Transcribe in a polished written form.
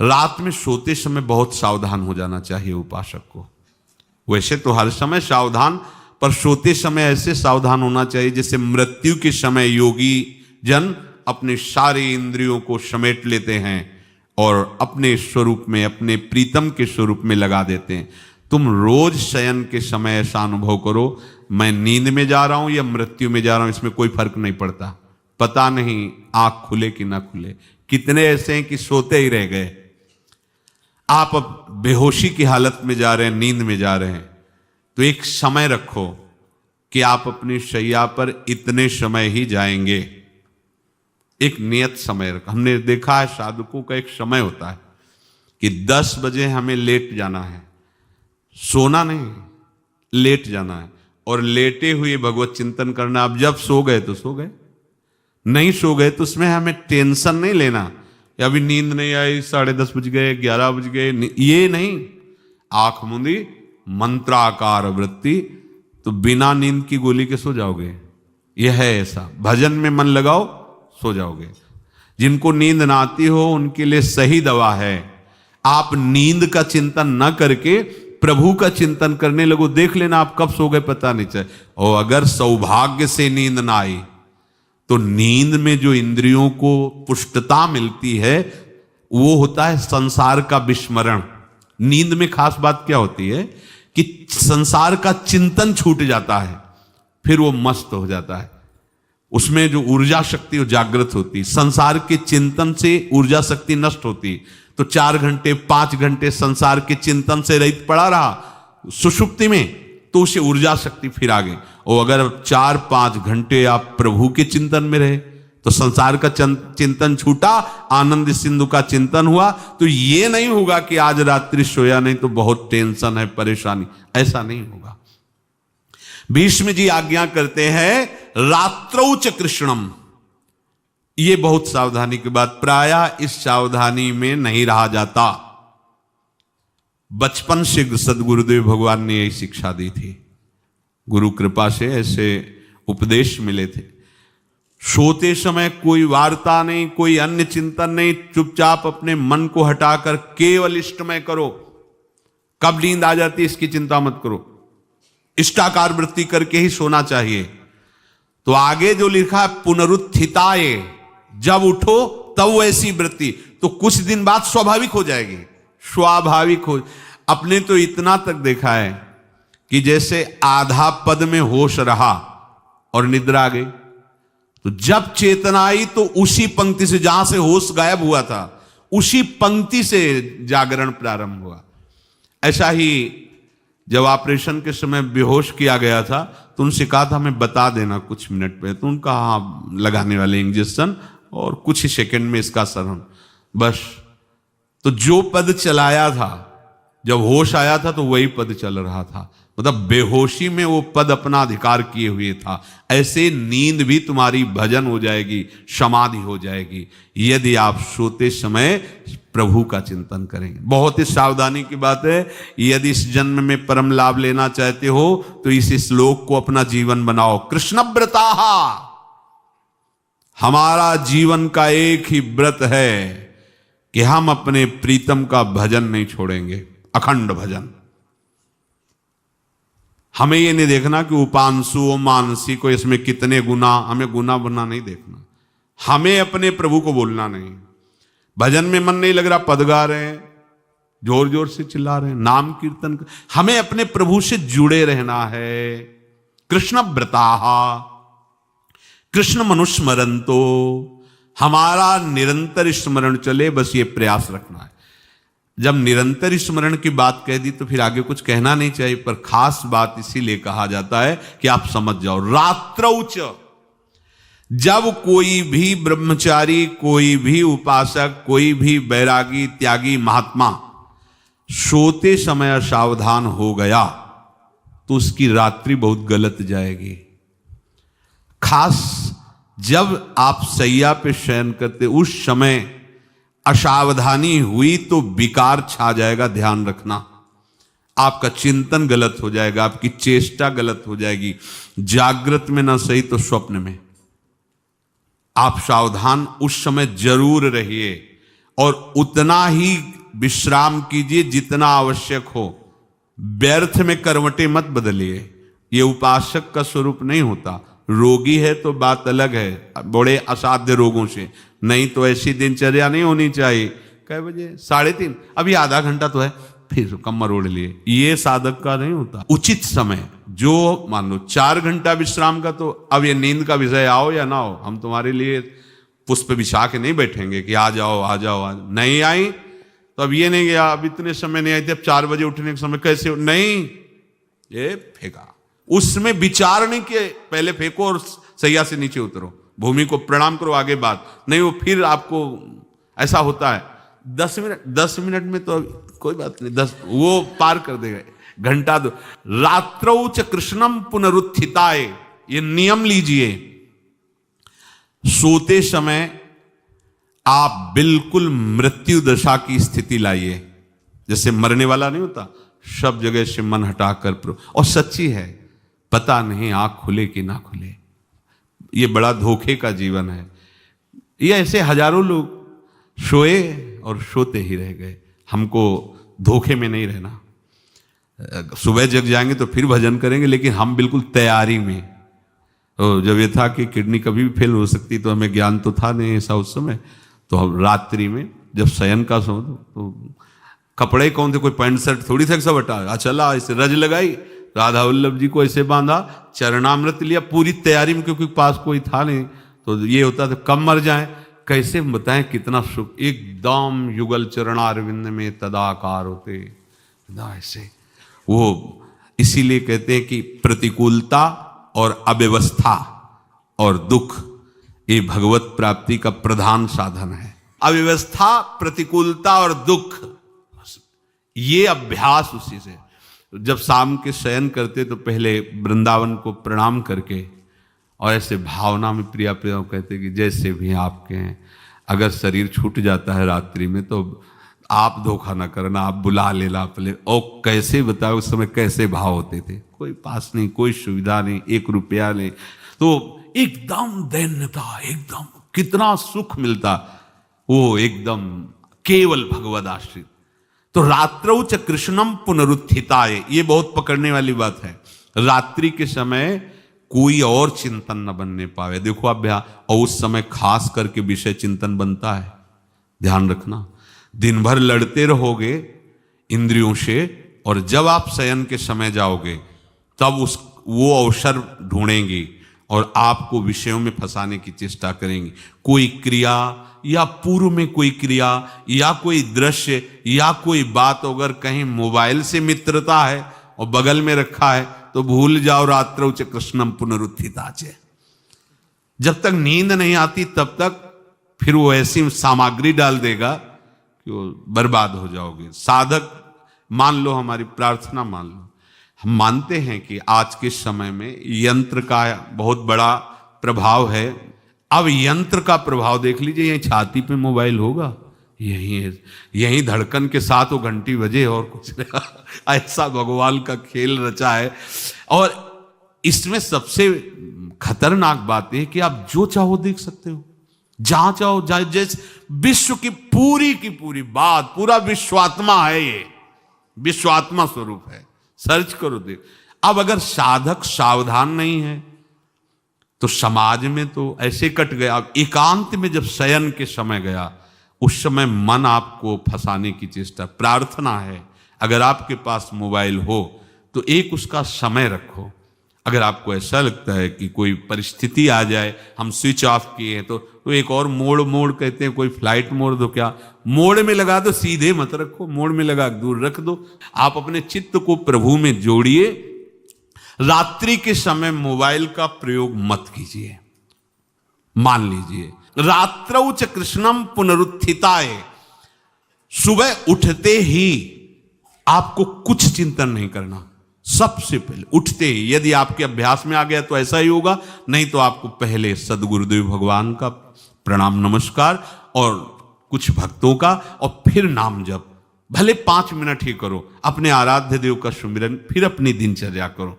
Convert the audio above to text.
रात में सोते समय बहुत सावधान हो जाना चाहिए उपासक को। वैसे तो हर समय सावधान, पर सोते समय ऐसे सावधान होना चाहिए जैसे मृत्यु के समय योगी जन अपने सारे इंद्रियों को समेट लेते हैं और अपने स्वरूप में, अपने प्रीतम के स्वरूप में लगा देते हैं। तुम रोज शयन के समय ऐसा अनुभव करो, मैं नींद में जा रहा हूं या मृत्यु में जा रहा हूं, इसमें कोई फर्क नहीं पड़ता। पता नहीं आंख खुले कि ना खुले। कितने ऐसे हैं कि सोते ही रह गए। आप अब बेहोशी की हालत में जा रहे हैं, नींद में जा रहे हैं, तो एक समय रखो कि आप अपनी शैया पर इतने समय ही जाएंगे। एक नियत समय रखो। हमने देखा है साधकों का एक समय होता है कि 10 बजे हमें लेट जाना है, सोना नहीं, लेट जाना है और लेटे हुए भगवत चिंतन करना। अब जब सो गए तो सो गए, नहीं सो गए तो उसमें हमें टेंशन नहीं लेना, अभी नींद नहीं आई, 10:30 बज गए, 11 बज गए, ये नहीं। आंख मूंदी, मंत्राकार वृत्ति, तो बिना नींद की गोली के सो जाओगे। यह है ऐसा, भजन में मन लगाओ सो जाओगे। जिनको नींद ना आती हो उनके लिए सही दवा है, आप नींद का चिंतन न करके प्रभु का चिंतन करने लगो, देख लेना आप कब सो गए पता नहीं चले। और अगर सौभाग्य से नींद ना आई तो नींद में जो इंद्रियों को पुष्टता मिलती है वो होता है संसार का विस्मरण। नींद में खास बात क्या होती है कि संसार का चिंतन छूट जाता है, फिर वो मस्त हो जाता है। उसमें जो ऊर्जा शक्ति वो जागृत होती, संसार के चिंतन से ऊर्जा शक्ति नष्ट होती। तो 4 घंटे 5 घंटे संसार के चिंतन से रहित पड़ा रहा सुषुप्ति में, तो उसे ऊर्जा शक्ति फिर आ गई। और अगर 4-5 घंटे आप प्रभु के चिंतन में रहे तो संसार का चिंतन छूटा, आनंद सिंधु का चिंतन हुआ। तो ये नहीं होगा कि आज रात्रि सोया नहीं तो बहुत टेंशन है, परेशानी, ऐसा नहीं होगा। भीष्म जी आज्ञा करते हैं रात्रौ च कृष्णम। ये बहुत सावधानी की बात, प्रायः इस सावधानी में नहीं रहा जाता। बचपन से सदगुरुदेव भगवान ने यही शिक्षा दी थी, गुरु कृपा से ऐसे उपदेश मिले थे। सोते समय कोई वार्ता नहीं, कोई अन्य चिंतन नहीं, चुपचाप अपने मन को हटाकर केवल इष्टमय करो। कब नींद आ जाती है इसकी चिंता मत करो, इष्टाकार वृत्ति करके ही सोना चाहिए। तो आगे जो लिखा है पुनरुत्थिताये, जब उठो तब वैसी वृत्ति, तो कुछ दिन बाद स्वाभाविक हो जाएगी, स्वाभाविक हो। अपने तो इतना तक देखा है कि जैसे आधा पद में होश रहा और निद्रा आ गई, तो जब चेतना आई तो उसी पंक्ति से, जहां से होश गायब हुआ था उसी पंक्ति से जागरण प्रारंभ हुआ। ऐसा ही जब ऑपरेशन के समय बेहोश किया गया था तो उनसे कहा था हमें बता देना कुछ मिनट पे, तो उनका हाँ लगाने वाले इंजेक्शन और कुछ ही सेकंड में इसका सरन, बस। तो जो पद चलाया था, जब होश आया था तो वही पद चल रहा था, मतलब बेहोशी में वो पद अपना अधिकार किए हुए था। ऐसे नींद भी तुम्हारी भजन हो जाएगी, समाधि हो जाएगी, यदि आप सोते समय प्रभु का चिंतन करेंगे। बहुत ही सावधानी की बात है। यदि इस जन्म में परम लाभ लेना चाहते हो तो इस श्लोक को अपना जीवन बनाओ। कृष्णव्रताः, हमारा जीवन का एक ही व्रत है कि हम अपने प्रीतम का भजन नहीं छोड़ेंगे, अखंड भजन। हमें ये नहीं देखना कि उपांशु मानसी को इसमें कितने गुना, हमें गुना बना नहीं देखना। हमें अपने प्रभु को बोलना नहीं। भजन में मन नहीं लग रहा, पद गा रहे हैं, जोर जोर से चिल्ला रहे हैं, नाम कीर्तन, हमें अपने प्रभु से जुड़े रहना है। कृष्ण व्रताः कृष्ण मनुस्मरन्तो, हमारा निरंतर स्मरण चले, बस ये प्रयास रखना है। जब निरंतर स्मरण की बात कह दी तो फिर आगे कुछ कहना नहीं चाहिए, पर खास बात इसीलिए कहा जाता है कि आप समझ जाओ। रात्रौ च, जब कोई भी ब्रह्मचारी, कोई भी उपासक, कोई भी बैरागी त्यागी महात्मा सोते समय सावधान हो गया तो उसकी रात्रि बहुत गलत जाएगी। खास जब आप सैया पे शयन करते उस समय असावधानी हुई तो विकार छा जाएगा, ध्यान रखना। आपका चिंतन गलत हो जाएगा, आपकी चेष्टा गलत हो जाएगी। जागृत में ना सही तो स्वप्न में आप सावधान उस समय जरूर रहिए। और उतना ही विश्राम कीजिए जितना आवश्यक हो। व्यर्थ में करवटें मत बदलिए, ये उपासक का स्वरूप नहीं होता। रोगी है तो बात अलग है, बड़े असाध्य रोगों से, नहीं तो ऐसी दिनचर्या नहीं होनी चाहिए। कै बजे? 3:30, अभी आधा घंटा तो है, फिर कमर ओढ़ लिए, ये साधक का नहीं होता। उचित समय, जो मान लो 4 घंटा विश्राम का, तो अब ये नींद का विषय आओ या ना हो, हम तुम्हारे लिए पुष्प बिछा के नहीं बैठेंगे कि आ जाओ आ जाओ आ जाओ। नहीं आई तो अब ये नहीं गया, अब इतने समय नहीं आई थी, अब 4 बजे उठने के समय कैसे नहीं, ये फेंका। उसमें विचार नहीं किए, पहले फेंको और सैया से नीचे उतरो, भूमि को प्रणाम करो, आगे बात नहीं। वो फिर आपको ऐसा होता है 10 मिनट में तो कोई बात नहीं, 10 वो पार कर देगा, घंटा दो। रात्रौ च कृष्णम पुनरुत्थिताय, ये नियम लीजिए। सोते समय आप बिल्कुल मृत्यु दशा की स्थिति लाइए, जैसे मरने वाला नहीं होता, सब जगह से मन हटाकर। और सच्ची है, पता नहीं आंख खुले कि ना खुले, ये बड़ा धोखे का जीवन है। ये ऐसे हजारों लोग सोए और सोते ही रह गए। हमको धोखे में नहीं रहना। सुबह जग जाएंगे तो फिर भजन करेंगे, लेकिन हम बिल्कुल तैयारी में। तो जब ये था कि किडनी कभी भी फेल हो सकती, तो हमें ज्ञान तो था नहीं ऐसा उस समय, तो हम रात्रि में जब शयन का सो, तो कपड़े कौन थे, कोई पैंट शर्ट थोड़ी थे, सब हटा चला, ऐसे रज लगाई, राधा वल्लभ जी को ऐसे बांधा, चरणामृत लिया, पूरी तैयारी में, क्योंकि पास कोई था नहीं। तो ये होता था कब मर जाए, कैसे बताएं कितना सुख, एकदम युगल चरणारविंद में तदाकार होते ऐसे। वो इसीलिए कहते हैं कि प्रतिकूलता और अव्यवस्था और दुख ये भगवत प्राप्ति का प्रधान साधन है। अव्यवस्था, प्रतिकूलता और दुख, ये अभ्यास उसी से। जब शाम के शयन करते तो पहले वृंदावन को प्रणाम करके और ऐसे भावना में प्रिया प्रिया कहते कि जैसे भी आपके हैं, अगर शरीर छूट जाता है रात्रि में तो आप धोखा ना करना, आप बुला लेना अपने। और कैसे बताओ उस समय कैसे भाव होते थे, कोई पास नहीं, कोई सुविधा नहीं, 1 रुपया नहीं, तो एकदम दैन्यता, एकदम कितना सुख मिलता, वो एकदम केवल भगवद आश्रित। तो रात्रौ च कृष्णम पुनरुत्थिताय, ये बहुत पकड़ने वाली बात है। रात्रि के समय कोई और चिंतन न बनने पावे। देखो अभ्यास, और उस समय खास करके विषय चिंतन बनता है, ध्यान रखना। दिन भर लड़ते रहोगे इंद्रियों से, और जब आप शयन के समय जाओगे तब वो अवसर ढूंढेंगी और आपको विषयों में फंसाने की चेष्टा करेंगी। कोई क्रिया या पूर्व में कोई क्रिया या कोई दृश्य या कोई बात, अगर कहीं मोबाइल से मित्रता है और बगल में रखा है तो भूल जाओ, रात्रौ च कृष्णम पुनरुत्थिताच। जब तक नींद नहीं आती तब तक फिर वो ऐसी सामग्री डाल देगा कि वो बर्बाद हो जाओगे। साधक मान लो, हमारी प्रार्थना मान लो, हम मानते हैं कि आज के समय में यंत्र का बहुत बड़ा प्रभाव है। अब यंत्र का प्रभाव देख लीजिए, यही छाती पे मोबाइल होगा, यही धड़कन के साथ वो घंटी बजे और कुछ नहीं। ऐसा भगवान का खेल रचा है। और इसमें सबसे खतरनाक बात है कि आप जो चाहो देख सकते हो, जहां चाहो, जैसे विश्व की पूरी बात, पूरा विश्वात्मा है, ये विश्वात्मा स्वरूप है, सर्च करो देख। अब अगर साधक सावधान नहीं है तो समाज में तो ऐसे कट गया। अब एकांत में जब शयन के समय गया, उस समय मन आपको फंसाने की चेष्टा। प्रार्थना है, अगर आपके पास मोबाइल हो तो एक उसका समय रखो। अगर आपको ऐसा लगता है कि कोई परिस्थिति आ जाए, हम स्विच ऑफ किए हैं, तो एक और मोड़ कहते हैं, कोई फ्लाइट मोड दो, क्या मोड़ में लगा दो, सीधे मत रखो, मोड़ में लगा दूर रख दो। आप अपने चित्त को प्रभु में जोड़िए। रात्रि के समय मोबाइल का प्रयोग मत कीजिए। मान लीजिए रात्रौ च कृष्णम पुनरुत्थिताय, सुबह उठते ही आपको कुछ चिंतन नहीं करना। सबसे पहले उठते ही, यदि आपके अभ्यास में आ गया तो ऐसा ही होगा, नहीं तो आपको पहले सदगुरुदेव भगवान का प्रणाम नमस्कार और कुछ भक्तों का, और फिर नाम जप, भले 5 मिनट ही करो, अपने आराध्य देव का सुमिरन, फिर अपनी दिनचर्या करो।